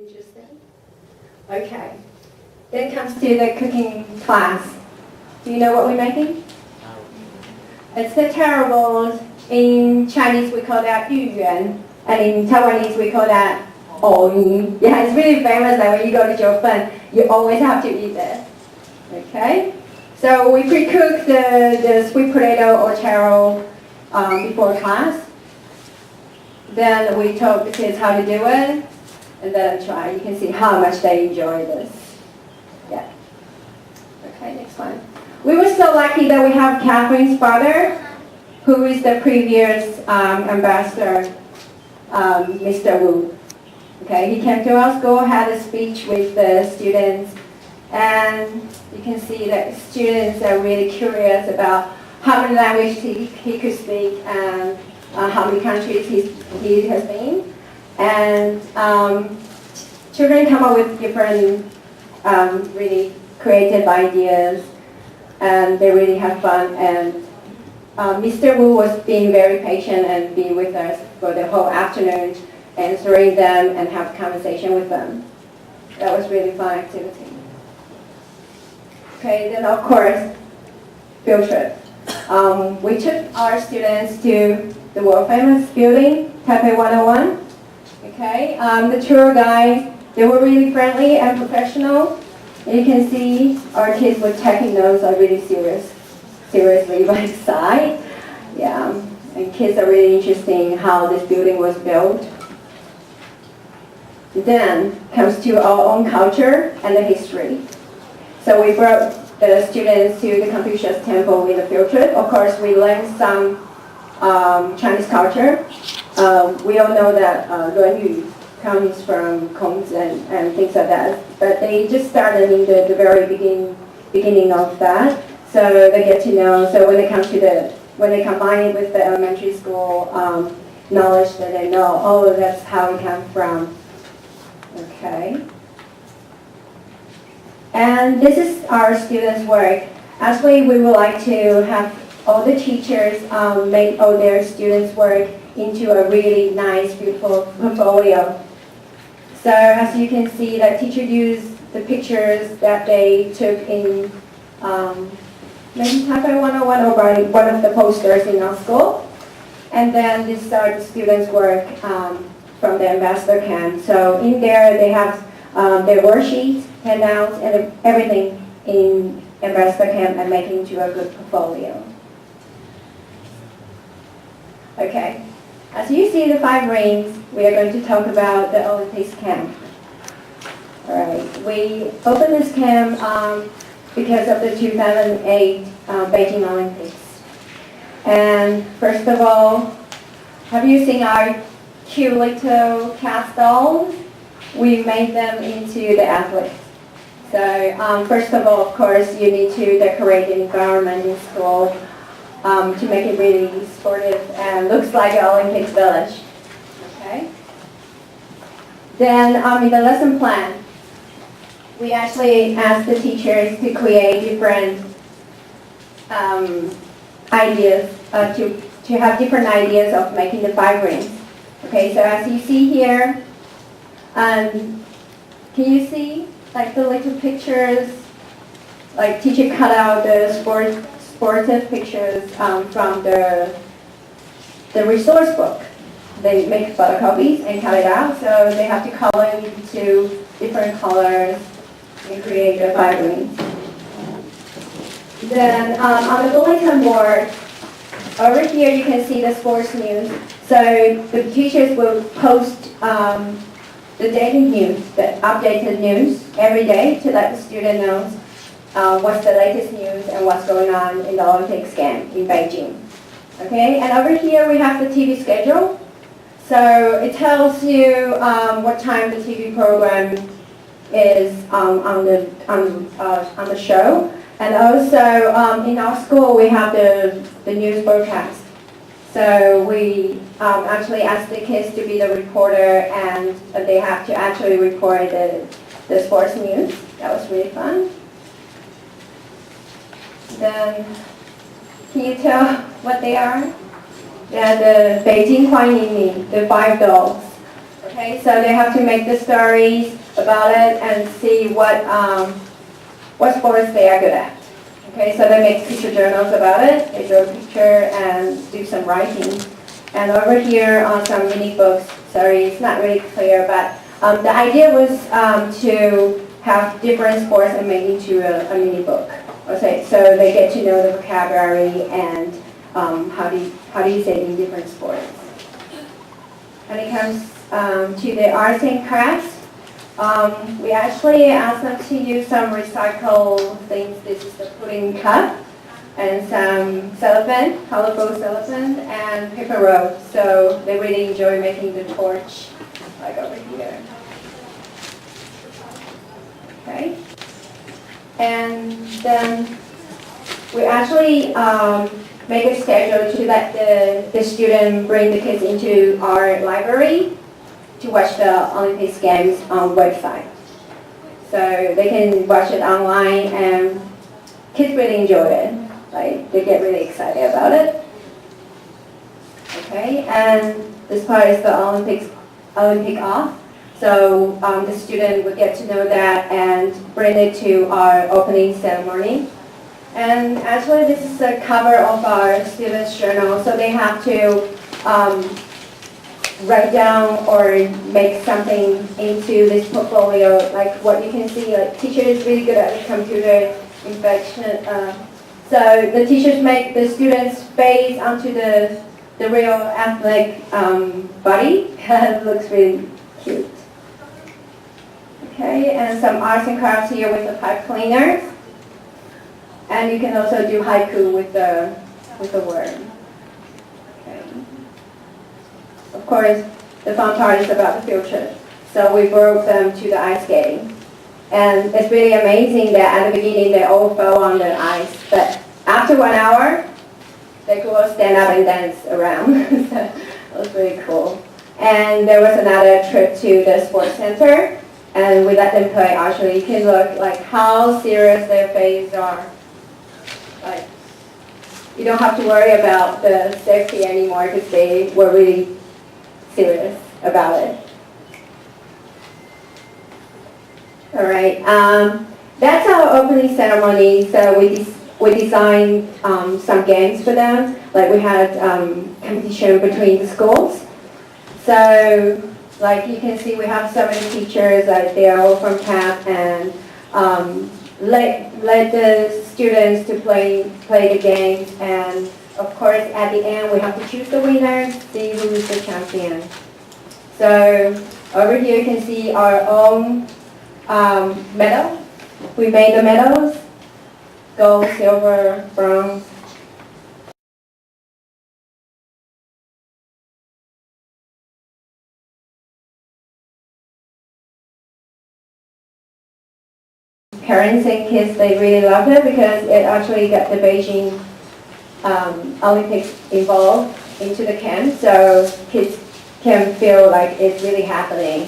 Interesting. Okay. Then comes to the cooking class. Do you know what we're making? It's the taro balls. In Chinese we call that 芋圆, and in Taiwanese we call that 藕鱼. Yeah, it's really famous that when you go to Jiufen, you always have to eat this. Okay? So we pre-cook the sweet potato or taro before class. Then we taught the kids how to do it, and let them try. You can see how much they enjoy this. Yeah. Okay, next one. We were so lucky that we have Catherine's father, who is the previous ambassador, Mr. Wu. Okay, he came to our school, had a speech with the students, and you can see that students are really curious about how many languages he could speak and how many countries he has been. And children come up with different really creative ideas, and they really have fun. And Mr. Wu was being very patient and be with us for the whole afternoon, answering them and have a conversation with them. That was really fun activity. Okay, then of course, field trip. We took our students to the world famous building, Taipei 101. Okay, the tour guides, they were really friendly and professional. You can see our kids were taking notes are really seriously by the side. Yeah, and kids are really interested in how this building was built. Then comes to our own culture and the history. So we brought the students to the Confucius Temple with a field trip. Of course, we learned some Chinese culture. We all know that 论语 comes from Kongzi and things like that. But they just started in the very beginning of that. So they get to know. So when they combine it with the elementary school knowledge, that they know, oh, that's how it comes from. Okay. And this is our students' work. Actually, we would like to have all the teachers make all their students' work into a really nice, beautiful portfolio. So as you can see, that teacher used the pictures that they took in maybe Taipei 101 or by one of the posters in our school. And then this is the students' work from the ambassador camp. So in there they have their worksheets, handouts, and everything in ambassador camp and making into a good portfolio. Okay, as you see the 5 rings, we are going to talk about the Olympics camp. Alright, we opened this camp because of the 2008 Beijing Olympics. And first of all, have you seen our cute little cast dolls? We made them into the athletes. So first of all, of course, you need to decorate the environment in school to make it really sportive and looks like an Olympics village. Okay. Then in the lesson plan, we actually asked the teachers to create different ideas, to have different ideas of making the 5 rings. Okay, so as you see here, can you see like the little pictures, like teacher cut out the sportive pictures from the resource book. They make photocopies and cut it out, so they have to color it into different colors and create the 5 rings. Then on the bulletin board, over here you can see the sports news. So the teachers will post the daily news, the updated news every day to let the student know what's the latest news and what's going on in the Olympics camp in Beijing. Okay, and over here we have the TV schedule. So it tells you what time the TV program is on the show. And also in our school we have the news broadcast. So we actually asked the kids to be the reporter, and they have to actually report the sports news. That was really fun. Then, can you tell what they are? Yeah, the Beijing 欢迎你, the 5 dolls. Okay, so they have to make the stories about it and see what sports they are good at. Okay, so they make picture journals about it. They draw a picture and do some writing. And over here on some mini books, sorry, it's not really clear, but the idea was to have different sports and make into a mini book. Okay, so they get to know the vocabulary and how do you say it in different sports. When it comes to the arts and crafts, we actually asked them to use some recycled things. This is the pudding cup and some cellophane, colorful cellophane, and paper rope. So they really enjoy making the torch, like over here. Okay. And then we actually make a schedule to let the student bring the kids into our library to watch the Olympics games on website. So they can watch it online and kids really enjoy it. Like they get really excited about it. Okay, and this part is the Olympic off. So the student would get to know that and bring it to our opening ceremony. And actually this is the cover of our students' journal. So they have to write down or make something into this portfolio. Like what you can see, like teacher is really good at the computer infection. So the teachers make the student's face onto the real athletic body. It looks really cute. Okay, and some arts and crafts here with the pipe cleaners. And you can also do haiku with the word. Okay. Of course, the fun part is about the field trip. So we brought them to the ice skating. And it's really amazing that at the beginning they all fell on the ice. But after 1 hour, they could all stand up and dance around. So it was really cool. And there was another trip to the sports center. And we let them play archery. You can look like how serious their faces are. Like, you don't have to worry about the safety anymore because they were really serious about it. All right, that's our opening ceremony. So we designed some games for them. Like we had competition between the schools. So like you can see, we have so many teachers. Like they are all from CAP and let the students to play the games, and of course at the end we have to choose the winner, see who is the champion. So over here you can see our own medal. We made the medals, gold, silver, bronze. Parents and kids, they really loved it because it actually got the Beijing Olympics involved into the camp, so kids can feel like it's really happening.